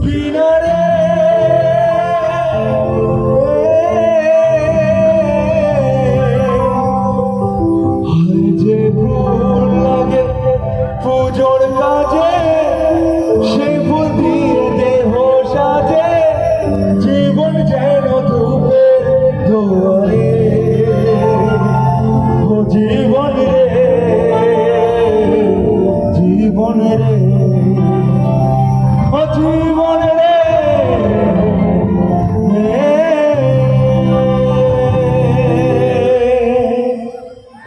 কিনারে যে ফুল লাগে পুজোর কাজে সে ফুল দিয়ে দেহ সাজে জীবন যেন ধূপের ধোয়ারে ও জীবন রে জীবন রে ও জীবন রে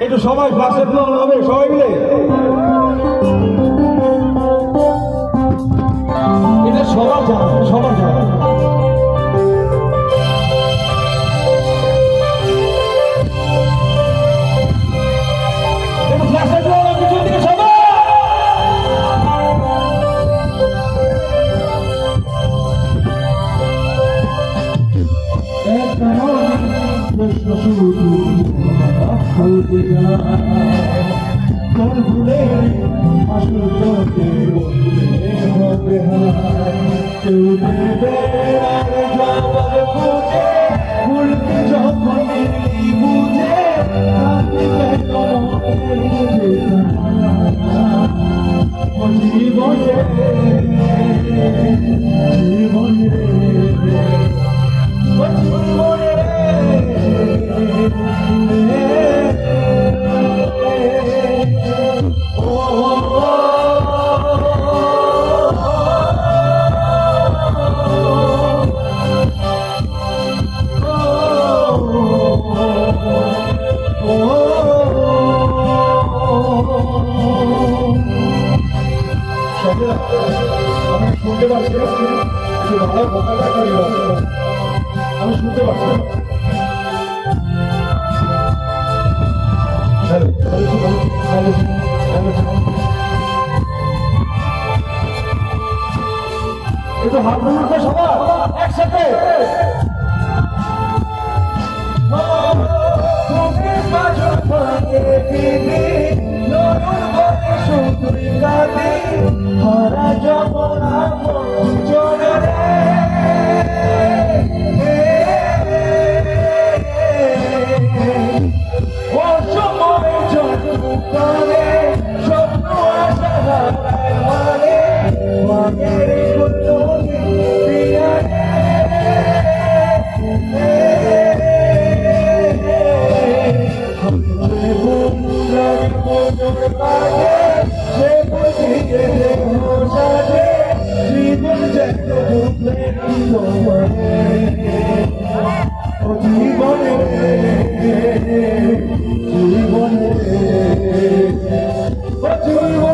একটু সবাই ক্লাসে হবে সবাই মিলে এটা সবার জানা সবার জানা ক্লাসে পিছন দিকে সবাই প্রশ্ন শুরু তোর ভুলে আসল তোকে হবে কেউ দেবে আর জবাব বুঝে ভুলকে যখন বুঝে জীবনে জীবনে আমি শুনতে পাচ্ছি ভালো ভোকালটা করি আমি শুনতে পাচ্ছি একটু হাত ধরতে সবাই একসাথে হারা যমনা জনরে ও সময় জন্মকালে স্বপ্ন আশা মানে মাগের জীবন জীবনে জীবনে জীবনে